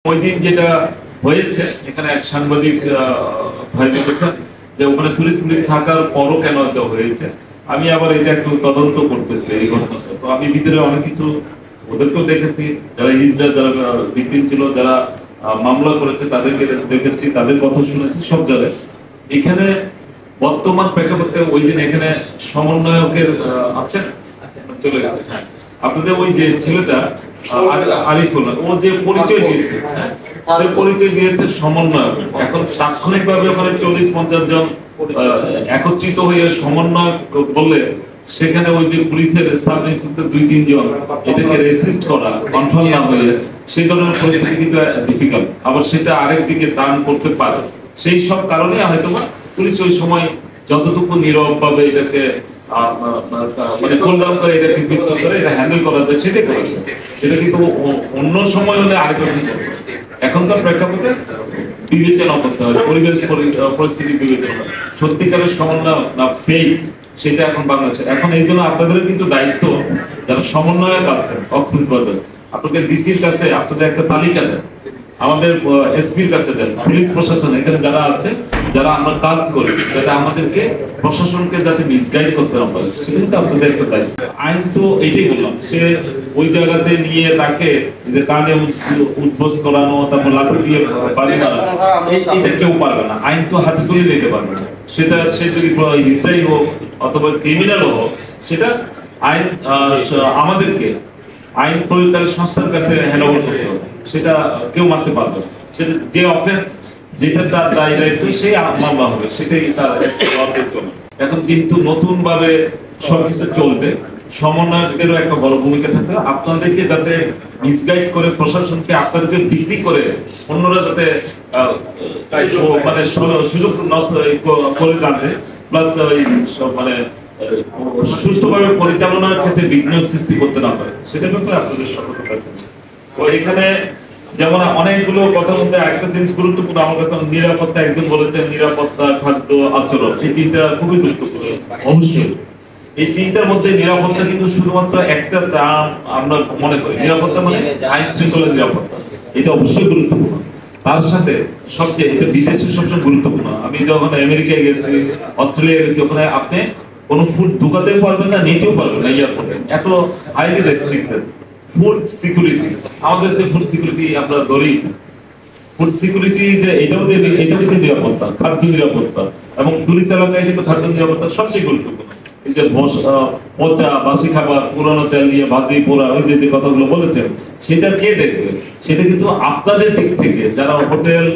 ওই দিন যেটা হয়েছে এখানে এক সাংবাদিক ভাই বলেছেন যে ওখানে পুলিশ থাকার পরও কেন এটা হয়েছে। আমি আবার এটা একটু তদন্ত করতেছি এই ঘটনাটা। তো আমি ভিতরে অনেক কিছু ওদেরকেও দেখেছি, যারা ইসরায়েল যারা ভিকটিম ছিল, যারা মামলা করেছে তাদেরকে দেখেছি, তাদের কথা শুনেছি সব জায়গায়। এখানে বর্তমান প্রেক্ষাপটে ওই দিন এখানে সমন্বয়কের আছেন চলে এসেছে। আপনাদের ওই যে ছেলেটা আরিফুল, ও যে পরিচয় দিয়েছে, সে পরিচয় দিয়েছে সমন্বয়ক। এখন তাৎক্ষণিক ভাবে ওখানে 40-50 জন একত্রিত হয়ে সমন্বয়ক বললে সেখানে ওই যে পুলিশের সাব ইন্সপেক্টর 2-3 জন এটাকে রেসিস্ট করা, কন্ট্রোল না হয়ে সেই ধরনের পরিস্থিতি কিন্তু ডিফিকাল্ট। আবার সেটা আরেক দিকে টার্ন করতে পারে। সেই সব কারণে হয়তো পুলিশ ওই সময় যতটুকু নীরব ভাবে এটাকে মানে কোলডাউন করে এটাকে বিস্তর করে এটা হ্যান্ডেল করা যায় সেটাই করেছে। সেটা কিন্তু অন্য সময় হলে আরেক রকম। এখনকার প্রেক্ষাপটে বিবেচনা করতে হবে, পরিবেশ পরিস্থিতি বিবেচনা, সত্যিকারের সমন্বয় না ফেক সেটা এখন বাংলাদেশে। এখন এই জন্য আপনাদের কিন্তু দায়িত্ব, যারা সমন্বয়ক আছেন কক্সবাজার, আপনাদের ডিসির কাছে আপনাদের একটা তালিকা দেন, আমাদের এসপির কাছে দেন, পুলিশ প্রশাসন এখানে যারা আছে, যারা আমরা কাজ করি, যাতে আমাদেরকে প্রশাসনকে যাতে মিসগাইড করতে না পারে, সেটা কিন্তু আপনাদের একটা দায়িত্ব। আইন তো এইটাই বললাম, সে ওই জায়গাতে নিয়ে তাকে যে কানে উদ্বোধ করানো, তারপর লাঠি দিয়ে বাড়ি মারা, এটা কেউ পারবে না। আইন তো হাতে তুলে নিতে পারবে না। সেটা সে যদি ইসরায়েল হোক অথবা ক্রিমিনাল হোক, সেটা আইন আমাদেরকে আইন প্রয়োগকারী সংস্থার কাছে হ্যান্ডওভার করতে হবে। সেটা কেউ মানতে পারবে না। সেটা যে অফেন্স, যেটা তার দায়িত্ব, সেই মামলা হবে, সেটাই তার দায়িত্ব। এখন যেহেতু নতুন ভাবে সবকিছু চলবে, সমন্বয়কদেরও একটা বড় ভূমিকা থাকবে। আপনাদেরকে যাতে মিসগাইড করে প্রশাসনকে আপনাদেরকে বিক্রি করে অন্যরা যাতে মানে সুযোগ নষ্ট করে রাখে, প্লাস মানে সুস্থভাবে পরিচালনার ক্ষেত্রে বিঘ্ন সৃষ্টি করতে না পারে, সেটা ব্যাপারে আপনাদের সতর্ক থাকতে হবে। তো এখানে যেমন অনেকগুলো কথা বলতে একটা জিনিস গুরুত্বপূর্ণ আমার কাছে, নিরাপত্তা, একজন বলেছেন নিরাপত্তা, খাদ্য, আচরণ, এই তিনটা খুবই গুরুত্বপূর্ণ। অবশ্যই এই তিনটার মধ্যে নিরাপত্তা কিন্তু শুধুমাত্র একটা আমরা মনে করি, নিরাপত্তা মানে আইন শৃঙ্খলার নিরাপত্তা, এটা অবশ্যই গুরুত্বপূর্ণ। তার সাথে সবচেয়ে এটা বিদেশে সবচেয়ে গুরুত্বপূর্ণ। আমি যখন আমেরিকায় গেছি, অস্ট্রেলিয়া গেছি, ওখানে আপনি কোনো ফুড ঢুকাতে পারবেন না, নিতেও পারবেন না এয়ারপোর্টে, এত হাইলি রেস্ট্রিক্টেড। ফুড সিকিউরিটি, আমাদের যে ফুড সিকিউরিটি আমরা ধরি, ফুড সিকিউরিটি যে এটাও কিন্তু নিরাপত্তা, খাদ্য নিরাপত্তা, এবং টুরিস্ট এলাকায় কিন্তু খাদ্য নিরাপত্তা সবচেয়ে গুরুত্বপূর্ণ। এই যে পচা বাসি খাবার, পুরোনো তেল দিয়ে ভাজি পোড়া, ওই যে কথাগুলো বলেছেন, সেটা কে দেখবে? সেটা কিন্তু আপনাদের দিক থেকে যারা হোটেল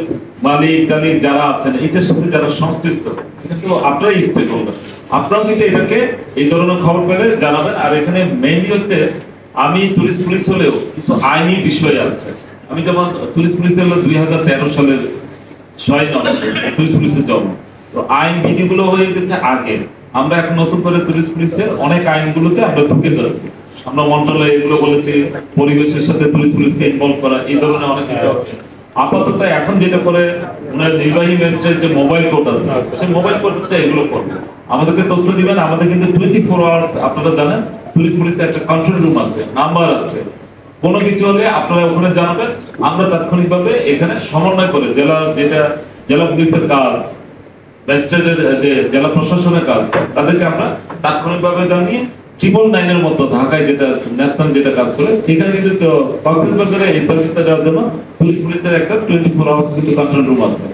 মালিক টালিক যারা আছেন, এটার সাথে যারা সংশ্লিষ্ট, কিন্তু আপনারাই স্টেক হোল্ডার, আপনারাও কিন্তু এটাকে এই ধরনের খবর পেলে জানাবেন। আর এখানে মেইনলি হচ্ছে, আমি টুরিস্ট পুলিশ হলেও কিছু আইনি বিষয় আছে। আমি যেমন টুরিস্ট পুলিশ হলো 2013 সালের 6 নভেম্বর টুরিস্ট পুলিশের জন্ম। তো আইন বিধিগুলো হয়ে গেছে আগে, আমরা এখন নতুন করে টুরিস্ট পুলিশের অনেক আইনগুলোতে আমরা ঢুকে যাচ্ছি। আমরা মন্ত্রণালয় এগুলো বলেছি, পরিবেশের সাথে টুরিস্ট পুলিশকে ইনভলভ করা, এই ধরনের অনেক কিছু আছে। আপাতত এখন যেটা করে ওনার নির্বাহী ম্যাজিস্ট্রেট যে মোবাইল কোর্ট আছে, সেই মোবাইল কোর্ট হচ্ছে এগুলো করবে, আমাদেরকে তথ্য দিবেন। আমাদের কিন্তু 24 আওয়ার্স, আপনারা জানেন টুরিস্ট পুলিশের একটা কন্ট্রোল রুম আছে, নাম্বার আছে, কোনো কিছু হলে আপনারা ওখানে জানাবেন। আমরা তাৎক্ষণিকভাবে এখানে সমন্বয় করে জেলা পুলিশের কাজ, ম্যাজিস্ট্রেটের যে জেলা প্রশাসনের কাজ, তাদেরকে আমরা তাৎক্ষণিকভাবে জানিয়ে 999 এর মতো ঢাকায় যেটা ন্যাশনাল যেটা কাজ করে, এখানে কিন্তু কক্সবাজারে এই সার্ভিসটা দেওয়ার জন্য পুলিশের একটা 24 আওয়ার্স কিন্তু কন্ট্রোল রুম আছে।